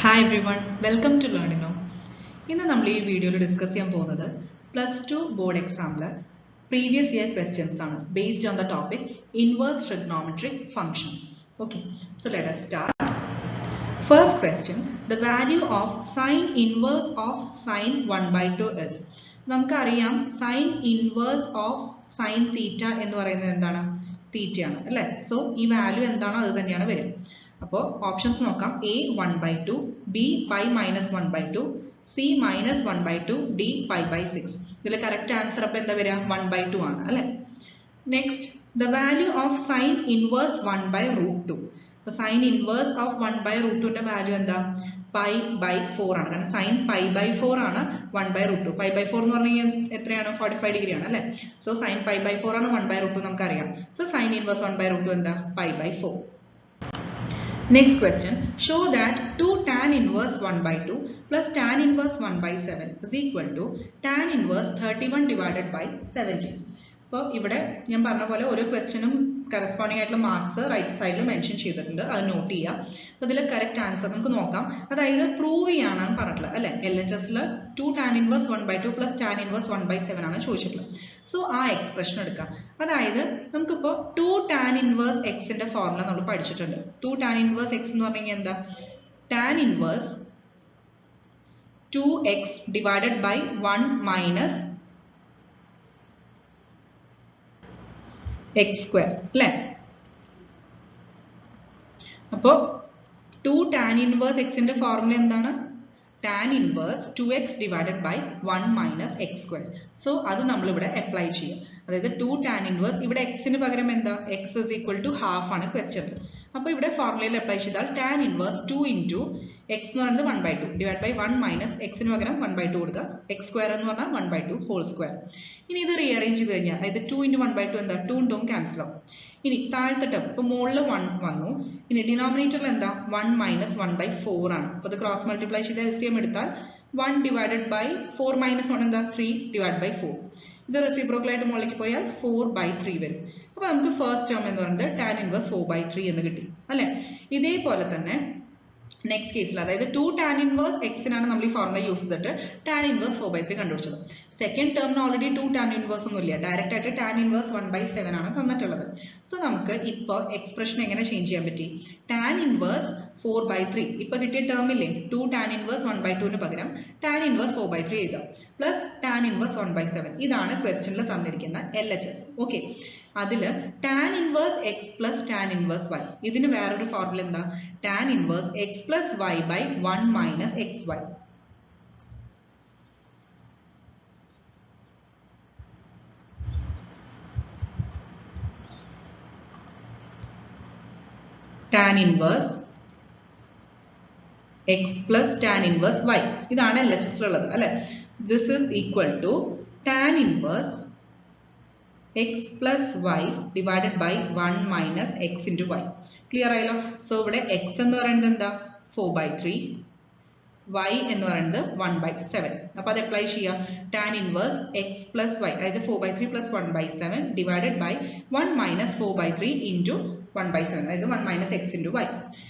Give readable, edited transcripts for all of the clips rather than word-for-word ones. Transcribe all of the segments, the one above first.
Hi everyone, welcome to Learnino. ഇന്ന് നമ്മൾ ഈ വീഡിയോയിൽ ഡിസ്കസ് ചെയ്യാൻ പോകുന്നത് +2 ബോർഡ് എക്സാമിലെ പ്രീവിയസ് ഇയർ ക്വസ്റ്റ്യൻസ് ആണ് based on the topic inverse trigonometric functions. Okay, so let us start. First question, the value of sine inverse of sine 1/2 is. നമുക്കറിയാം sin inverse of sin theta എന്ന് പറയുന്നത് എന്താണ്? തീറ്റ ആണ് അല്ലേ? So ഈ value എന്താണോ അത് തന്നെയാണ് വരിക. അപ്പോൾ ഓപ്ഷൻസ് നോക്കാം. A 1/2, B pi minus 1/2, C minus 1/2, D pi by 6. ഇതിലെ കറക്റ്റ് ആൻസർ അപ്പോൾ എന്താ വരിക? 1/2 ആണ് അല്ലേ? Next, the value of sine inverse 1/√2. അപ്പോൾ സൈൻ ഇൻവേഴ്സ് ഓഫ് 1/√2 ന്റെ വാല്യൂ എന്താ? പൈ ബൈ 4 ആണ്. കാരണം സൈൻ പൈ ബൈ 4 ആണ് 1/√2. പൈ ബൈ 4 എന്ന് പറഞ്ഞു കഴിഞ്ഞാൽ എത്രയാണ്? 45 ഡിഗ്രി ആണ് അല്ലേ? സോ സൈൻ പൈ ബൈ 4 ആണ് 1/√2 നമുക്കറിയാം. സോ സൈൻ ഇൻവേഴ്സ് 1/√2 എന്താ? Pi by 4. Next question, show that 2 tan inverse 1/2 plus tan inverse 1/7 is equal to tan inverse 31 divided by 70. അപ്പോൾ ഇവിടെ ഞാൻ പറഞ്ഞ പോലെ ഓരോ ക്വസ്റ്റ്യനും കറസ്പോണ്ടിങ് ആയിട്ടുള്ള മാർക്സ് റൈറ്റ് സൈഡിൽ മെൻഷൻ ചെയ്തിട്ടുണ്ട്, അത് നോട്ട് ചെയ്യുക. അപ്പോൾ ഇതിൽ കറക്റ്റ് ആൻസർ നമുക്ക് നോക്കാം. അതായത് പ്രൂവ് ചെയ്യാനാണ് പറഞ്ഞിട്ടുള്ളത് അല്ലെ? LHSൽ 2 tan inverse 1/2 plus tan inverse 1/7 ആണ് ചോദിച്ചിട്ടുള്ളത്. സോ ആ എക്സ്പ്രഷൻ എടുക്കാം. അതായത് നമുക്കിപ്പോൾ 2 tan inverse എക്സിന്റെ ഫോർമുല നമ്മൾ പഠിച്ചിട്ടുണ്ട്. 2 tan inverse x എന്ന് പറഞ്ഞു കഴിഞ്ഞാൽ എന്താ? tan inverse 2x divided by 1 minus x square അല്ലേ? അപ്പോൾ 2 tan inverse എക്സിന്റെ ഫോർമുല എന്താണ്? tan inverse 2x divided by 1 minus x square. So അത് നമ്മൾ ഇവിടെ അപ്ലൈ ചെയ്യും. അതായത് 2 tan inverse ഇവിടെ എക്സിന് പകരം എന്താ? x is equal to half ആണ് ക്വസ്റ്റ്യൻ. അപ്പോൾ ഇവിടെ ഫോർമുലയിൽ അപ്ലൈ ചെയ്താൽ tan inverse 2 into x എന്ന് പറയുന്നത് 1/2 divided by 1 minus x ന് പകരം 1/2 കൊടുക്കുക. x square എന്ന് പറഞ്ഞാൽ 1/2 whole square. ഇനി ഇത് റീഅറേഞ്ച് ചെയ്ത് കഴിഞ്ഞാൽ അതായത് 2 into 1/2 എന്താ? 2 ഉം 2 ക്യാൻസൽ ആവും. ഇനി താഴത്തെ ടേം ഇപ്പോൾ മുകളിൽ 1 വന്നു. ഇനി ഡിനോമിനേറ്ററിൽ എന്താ? 1 minus 1/4 ആണ്. അപ്പോൾ ഇത് ക്രോസ് മൾട്ടിപ്ലൈ ചെയ്ത് LCM എടുത്താൽ 1 divided by 4 minus 1 എന്താ? 3 divided by 4. ഇത് റെസിപ്രോക്കൽ ആയിട്ട് മുകളിലേക്ക് പോയാൽ 4/3 വരും. അപ്പോൾ നമുക്ക് ഫസ്റ്റ് ടേം എന്ന് പറയുന്നത് tan inverse 4/3 എന്ന് കിട്ടി അല്ലേ? ഇതേപോലെ തന്നെ നെക്സ്റ്റ് കേസിൽ അതായത് 2 tan inverse എക്സിനാണ് നമ്മൾ ഈ ഫോർമുല യൂസ് ചെയ്തിട്ട് tan inverse 4/3 കണ്ടുപിടിച്ചത്. സെക്കൻഡ് ടേമിന് ഓൾറെഡി 2 tan inverse ഒന്നും ഇല്ല, ഡയറക്റ്റ് ആയിട്ട് tan inverse 1/7 ആണ് തന്നിട്ടുള്ളത്. സോ നമുക്ക് ഇപ്പോൾ എക്സ്പ്രഷൻ എങ്ങനെ ചേഞ്ച് ചെയ്യാൻ പറ്റി? tan inverse 4/3 ഇപ്പൊ കിട്ടിയ ടേം ഇല്ലേ? 2 tan inverse 1/2 പകരം tan inverse 4/3 എഴുതാം പ്ലസ് tan inverse 1/7. ഇതാണ് ക്വസ്റ്റ്യനിൽ തന്നിരിക്കുന്ന LHS. ഓക്കെ, അതില് tan inverse x plus tan inverse y, ഇതിന് വേറൊരു ഫോർമുല എന്താ? tan inverse x plus y by 1 minus xy. tan inverse x plus tan inverse y ഇതാണ് LHS ഉള്ളത് അല്ലെ? This is equal to tan inverse x plus y divided by 1 minus x into y. Clear ആയല്ലോ? So ഇവിടെ x എന്ന് പറയുന്നത് എന്താ? 4/3, y എന്ന് പറയുന്നത് 1/7. അപ്പോൾ അത് അപ്ലൈ ചെയ്യാം. tan inverse x plus y അതായത് 4/3 plus 1/7 divided by 1 minus 4/3 into 1/7 അതായത് 1 minus x into y.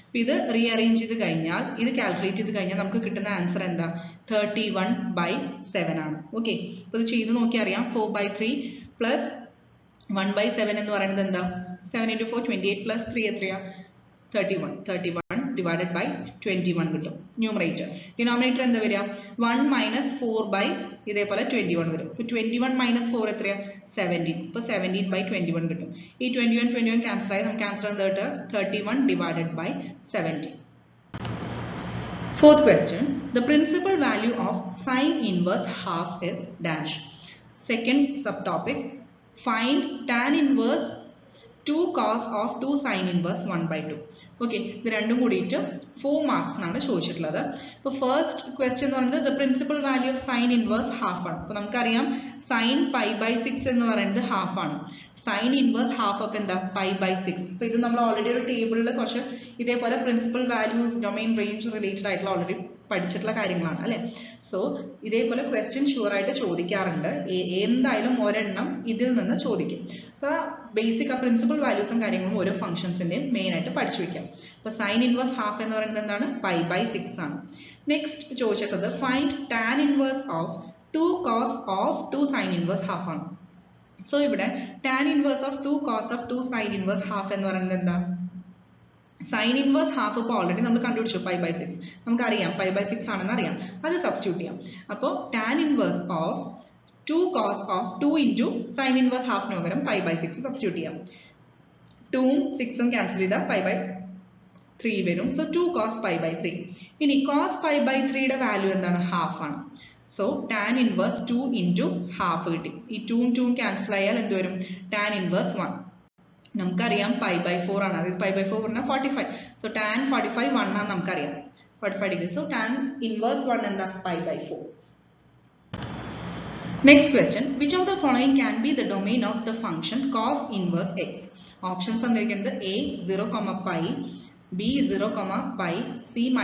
അപ്പോൾ ഇത് റീഅറേഞ്ച് ചെയ്ത് കഴിഞ്ഞാൽ ഇത് കാൽക്കുലേറ്റ് ചെയ്ത് കഴിഞ്ഞാൽ നമുക്ക് കിട്ടുന്ന ആൻസർ എന്താ? 31/7 ആണ്. ഓക്കെ, അപ്പോൾ ഇത് ചെയ്ത് നോക്കി അറിയാം. 4/3 plus 1/7 എന്ന് പറയുന്നത് എന്താ? 7 into 4 28 plus 3 എത്രയാ? 31 divided by 21 കിട്ടും ന്യൂമറേറ്റർ. ഡിനോമിനേറ്റർ എന്താ വരിക? 1 minus 4 by ഇതേപോലെ 21 വരും. അപ്പോൾ 21 minus 4 എത്രയാ? 17. അപ്പോൾ 17/21 കിട്ടും. ഈ 21 ക്യാൻസൽ ആയി നമുക്ക് ആൻസർ എന്താ കിട്ടുക? 31 divided by 70. Fourth question, the principal value of sine inverse half is dash. Second subtopic, find tan inverse 2 cos of 2 sin inverse 1/2. Okay, ഇത് രണ്ടും കൂടിയിട്ട് 4 മാർക്സിനാണ് ചോദിച്ചിട്ടുള്ളത്. അപ്പോൾ ഫസ്റ്റ് ക്വസ്റ്റ്യൻ എന്ന് പറയുന്നത് the principal value of sin inverse half ആണ്. അപ്പോൾ നമുക്കറിയാം sin π/6 എന്ന് പറയുന്നത് ഹാഫ് ആണ്. sin inverse ഹാഫ് അപ്പോൾ എന്താ? π/6. അപ്പോൾ ഇത് നമ്മൾ ഓൾറെഡി ഒരു ടേബിളിൽ കുറച്ച് ഇതേപോലെ principal values domain range related ആയിട്ടുള്ള ഓൾറെഡി പഠിച്ചിട്ടുള്ള കാര്യങ്ങളാണ് അല്ലേ? സോ ഇതേപോലെ ക്വസ്റ്റ്യൻ ഷുവർ ആയിട്ട് ചോദിക്കാറുണ്ട്. എന്തായാലും ഒരെണ്ണം ഇതിൽ നിന്ന് ചോദിക്കും. സോ ബേസിക് പ്രിൻസിപ്പൽ വാല്യൂസും കാര്യങ്ങളും ഓരോ ഫംഗ്ഷൻസിന്റെയും മെയിൻ ആയിട്ട് പഠിച്ചു വെക്കാം. അപ്പോൾ സൈൻ ഇൻവേഴ്സ് ഹാഫ് എന്ന് പറയുന്നത് എന്താണ്? π/6 ആണ്. നെക്സ്റ്റ് ചോദിച്ചിട്ടുള്ളത് find tan inverse of 2 cos of 2 sin inverse half ആണ്. സോ ഇവിടെ tan inverse of 2 cos of 2 sin inverse half എന്ന് പറയുന്നത് എന്താ? സൈൻ ഇൻവേഴ്സ് ഹാഫ് ഇപ്പോൾ ഓൾറെഡി നമ്മൾ കണ്ടുപിടിച്ചു π/6. നമുക്കറിയാം π/6 ആണെന്ന് അറിയാം. അത് സബ്സ്റ്റിറ്റ്യൂട്ട് ചെയ്യാം. അപ്പോൾ tan inverse of 2 cos of 2 into sine inverse ഹാഫിന് പകരം π/6 സബ്സ്റ്റിറ്റ്യൂട്ട് ചെയ്യാം. 2ഉം 6ഉം ക്യാൻസൽ ചെയ്താൽ π/3 വരും. So 2 cos π/3. ഇനി cos π/3യുടെ വാല്യൂ എന്താണ്? ഹാഫ് ആണ്. So tan inverse 2 into half കിട്ടി. ഈ 2ഉം 2ഉം ക്യാൻസൽ ആയാൽ എന്ത് വരും? Tan inverse 1. നമുക്കറിയാം π/4 ആണ്. അതായത് π/4 പറഞ്ഞാൽ 45. സോ ടാൻ 45 1 ആണ് നമുക്കറിയാം. 45 ഡിഗ്രി. സോ ടാൻ ഇൻവേഴ്സ് 1 എന്താ? π/4. Next question which of the following can be the domain of the function cos inverse x? Options തന്നിരിക്കുന്നത് a 0, π, b 0, π, c -π,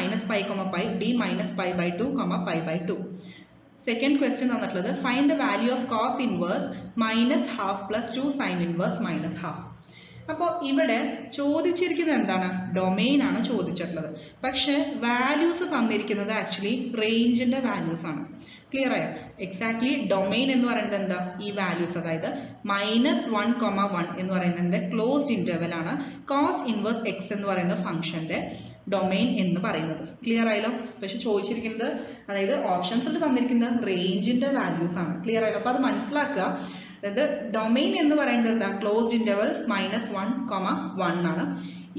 π, d -π/2, π/2. Second question തന്നിട്ടുള്ളത് find the value of cos inverse -half + 2 sin inverse -half. അപ്പോൾ ഇവിടെ ചോദിച്ചിരിക്കുന്നത് എന്താണ്? Domain ആണ് ചോദിച്ചിട്ടുള്ളത്. പക്ഷെ values തന്നിരിക്കുന്നത് ആക്ച്വലി റേഞ്ചിന്റെ വാല്യൂസ് ആണ്. ക്ലിയർ ആയോ? എക്സാക്ട്ലി ഡൊമെയിൻ എന്ന് പറയുന്നത് എന്താ? ഈ വാല്യൂസ്, അതായത് -1, 1 എന്ന് പറയുന്നതിന്റെ ക്ലോസ്ഡ് ഇന്റർവെൽ ആണ് cos ഇൻവേഴ്സ് x എന്ന് പറയുന്ന ഫംഗ്ഷന്റെ ഡൊമെയിൻ എന്ന് പറയുന്നത്. ക്ലിയർ ആയല്ലോ? പക്ഷെ ചോദിച്ചിരിക്കുന്നത്, അതായത് ഓപ്ഷൻസിൽ തന്നിരിക്കുന്നത് റേഞ്ചിന്റെ വാല്യൂസ് ആണ്. ക്ലിയർ ആയല്ലോ? അപ്പൊ അത് മനസ്സിലാക്കുക. അതായത് ഡൊമെയിൻ എന്ന് പറയുന്നത് എന്താ? ക്ലോസ്ഡ് ഇന്റർവെൽ -1, 1 ആണ്.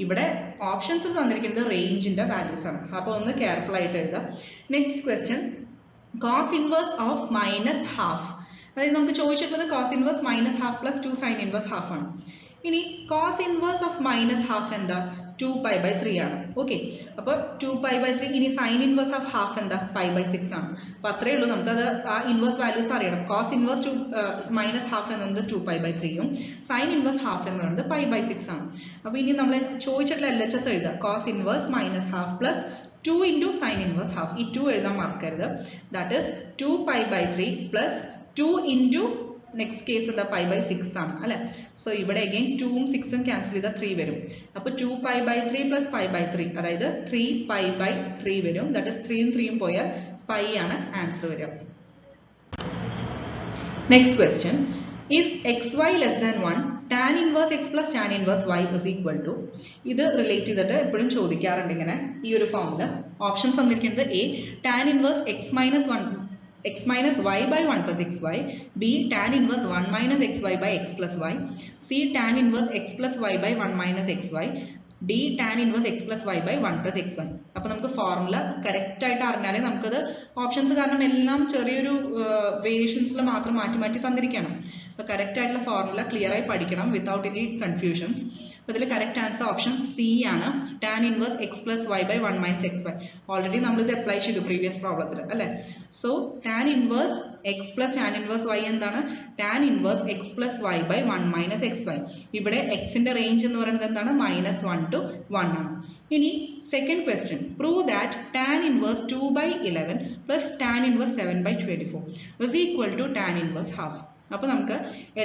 ഇവിടെ ഓപ്ഷൻസ് തന്നിരിക്കുന്നത് റേഞ്ചിന്റെ വാല്യൂസ് ആണ്. അപ്പോൾ ഒന്ന് കെയർഫുൾ ആയിട്ട് എഴുതാം. Next question cos inverse of -half. അതായത് നമുക്ക് ചോദിച്ചിട്ടുള്ളത് cos inverse -half + 2 sin inverse half ആണ്. ഇനി cos ഇൻവേഴ്സ് ഓഫ് -half എന്താ? 2π/3 ആണ്. ഓക്കെ, അപ്പോൾ 2π/3. ഇനി സൈൻ ഇൻവേഴ്സ് ഓഫ് ഹാഫ് എന്താ? π/6 ആണ്. അപ്പൊ അത്രേ ഉള്ളൂ. നമുക്കത് ആ ഇൻവേഴ്സ് വാല്യൂസ് അറിയണം. cos ഇൻവേഴ്സ് -half എന്നത് 2π/3ഉം സൈൻ ഇൻവേഴ്സ് ഹാഫ് എന്ന് പറയുന്നത് π/6 ആണ്. അപ്പൊ ഇനി നമ്മൾ ചോദിച്ചിട്ടുള്ള LHS എഴുതുക. cos inverse -half + 2 into sin inverse half. ഈ 2 എഴുതാൻ മറക്കരുത്. That is 2π/3 + 2 into next case എന്താ? π/6 ആണ് അല്ലെ? സോ ഇവിടെ അഗൈൻ 2ഉം 6ഉം ക്യാൻസൽ ചെയ്താൽ 3 വരും. അപ്പൊ 2π/3 + π/3, അതായത് 3π/3 വരും. ദാറ്റ് ഈസ് 3ഉം 3ഉം പോയാൽ π ആണ് ആൻസർ വരിക. Next question if xy less than 1 tan inverse x plus tan inverse y is equal to. ഇത് റിലേറ്റ് ചെയ്തിട്ട് എപ്പോഴും ചോദിക്കാറുണ്ട് ഇങ്ങനെ ഈ ഒരു ഫോമിൽ. ഓപ്ഷൻസ് തന്നിരിക്കുന്നത് a tan inverse x minus y by 1 plus xy, b tan inverse 1 - xy by x plus y, c tan inverse x plus y by 1 - xy, d tan inverse x plus y by 1 plus xy. അപ്പോൾ നമുക്ക് formula correct ആയിട്ട് അറിഞ്ഞാലേ നമുക്കത് options, കാരണം എല്ലാം ചെറിയൊരു വേരിയേഷൻസിൽ മാത്രം മാറ്റി മാറ്റി തന്നിരിക്കണം. അപ്പോൾ കറക്റ്റ് ആയിട്ടുള്ള ഫോർമുല ക്ലിയർ ആയി പഠിക്കണം വിത്തൗട്ട് എനി കൺഫ്യൂഷൻസ്. അപ്പോൾ ഇതിൽ കറക്റ്റ് ആൻസർ ഓപ്ഷൻ സി ആണ്. tan inverse x plus y by 1 - xy. Already നമ്മൾ ഇത് അപ്ലൈ ചെയ്തു പ്രീവിയസ് പ്രോബ്ലത്തിൽ അല്ലേ? So tan inverse x plus tan inverse y എന്താണ്? tan inverse x plus y by 1 - xy. ഇവിടെ x ന്റെ റേഞ്ച് എന്ന് പറയുന്നത് എന്താണ്? -1 to 1 ആണ്. ഇനി second question prove that tan inverse 2/11 plus tan inverse 7/24 is equal to tan inverse half. അപ്പോൾ നമുക്ക്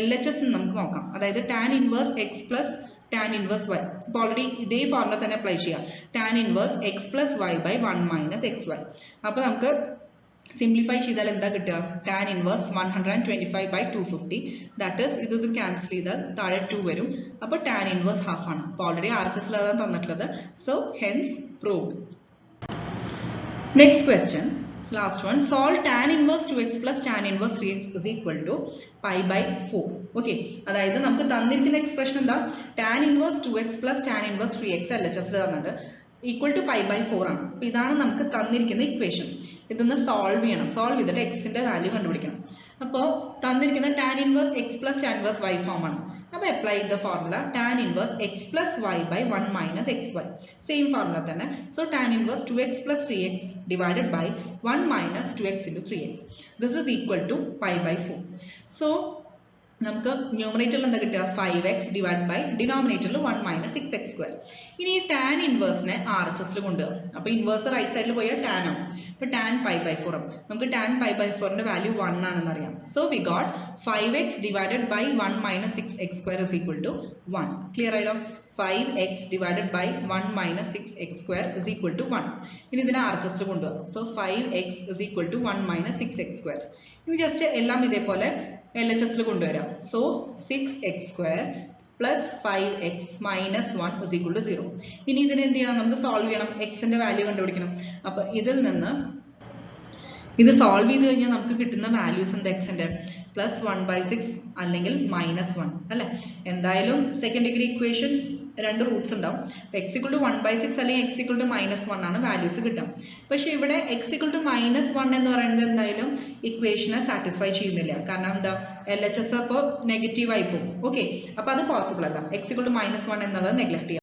LHS നമുക്ക് നോക്കാം. അതായത് tan inverse x plus tan inverse y. അപ്പോൾ ഓൾറെഡി ഇതേ ഫോർമുല തന്നെ അപ്ലൈ ചെയ്യാം. tan inverse x plus y by 1 - xy. അപ്പോൾ നമുക്ക് സിംപ്ലിഫൈ ചെയ്താൽ എന്താ കിട്ടുക? tan inverse 125/250. ദാറ്റ് ഈസ് ഇതൊന്നും ക്യാൻസൽ ചെയ്താൽ താഴെ 2 വരും. അപ്പോൾ tan ഇൻവേഴ്സ് ഹാഫ് ആണ്. അപ്പോൾ ഓൾറെഡി RHS ലാണ് തന്നിട്ടുള്ളത്. So hence proved. Next question last one. Solve tan inverse 2x plus tan inverse 3x is equal to π/4. Okay, അതായത് നമുക്ക് തന്നിരിക്കുന്ന എക്സ്പ്രഷൻ എന്താ? tan inverse 2x plus tan inverse 3x LHS തന്നിട്ടുണ്ട് equal to π/4 ആണ്. അപ്പോൾ ഇതാണ് നമുക്ക് തന്നിരിക്കുന്ന ഇക്വേഷൻ. ഇതൊന്ന് സോൾവ് ചെയ്യണം. സോൾവ് ചെയ്തിട്ട് എക്സിന്റെ വാല്യൂ കണ്ടുപിടിക്കണം. അപ്പോൾ തന്നിരിക്കുന്ന tan inverse x plus tan inverse y form ആണ്. അപ്പോൾ അപ്ലൈ ചെയ്ത formula tan inverse x plus y by 1 - xy. Same formula തന്നെ. So tan inverse 2x plus 3x divided by 1 - 2x into 3x. This is equal to π/4. So നമുക്ക് ന്യൂമറേറ്ററിൽ എന്താ കിട്ടുക? 5x divide by ഡിനോമിനേറ്ററിൽ 1 - 6x². ഇനി ഈ tan ഇൻവേഴ്സിനെ RHS കൊണ്ടുപോകും. അപ്പോൾ ഇൻവേഴ്സ് റൈറ്റ് സൈഡിൽ പോയാൽ tan ആവും. അപ്പോൾ tan pi by 4 ആവും. നമുക്ക് tan pi by 4ന്റെ വാല്യൂ 1 ആണെന്ന് അറിയാം. So we got 5x divided by 1 minus 6x square is equal to 1. Clear ആയല്ലോ? 5x divided by 1 minus 6x square is equal to 1. ഇനി ഇതിനെ RHS കൊണ്ടുപോകാം. So 5x is equal to 1 minus 6x square. ഇനി just എല്ലാം ഇതേപോലെ LHS കൊണ്ടുവരാം. So 6x square plus 5x minus 1 is equal to 0. ഇനി ഇതിനെ എന്ത് ചെയ്യണം? നമുക്ക് സോൾവ് ചെയ്യണം. xന്റെ വാല്യൂ കണ്ടുപിടിക്കണം. അപ്പോൾ ഇതിൽ നിന്ന് ഇത് സോൾവ് ചെയ്ത് കഴിഞ്ഞാൽ നമുക്ക് കിട്ടുന്ന വാല്യൂസ് എന്താ? xന്റെ പ്ലസ് 1/6 അല്ലെങ്കിൽ -1 അല്ലേ? എന്തായാലും സെക്കൻഡ് ഡിഗ്രി ഇക്വേഷൻ രണ്ട് റൂട്ട്സ് ഉണ്ടാവും. x = 1/6 അല്ലെങ്കിൽ x = -1 ആണ് വാല്യൂസ് കിട്ടും. പക്ഷെ ഇവിടെ x = -1 എന്ന് പറയുന്നത് എന്തായാലും ഇക്വേഷനെ സാറ്റിസ്ഫൈ ചെയ്യുന്നില്ല. കാരണം എന്താ? LHS അപ്പോൾ നെഗറ്റീവ് ആയി പോകും. ഓക്കെ, അപ്പൊ അത് പോസിബിൾ അല്ല. x = -1 എന്നുള്ളത് നെഗ്ലക്ട് ചെയ്യാം.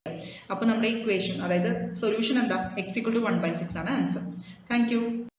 അപ്പൊ നമ്മുടെ ഇക്വേഷൻ, അതായത് സൊല്യൂഷൻ എന്താ? x = 1/6 ആണ് ആൻസർ. Thank you.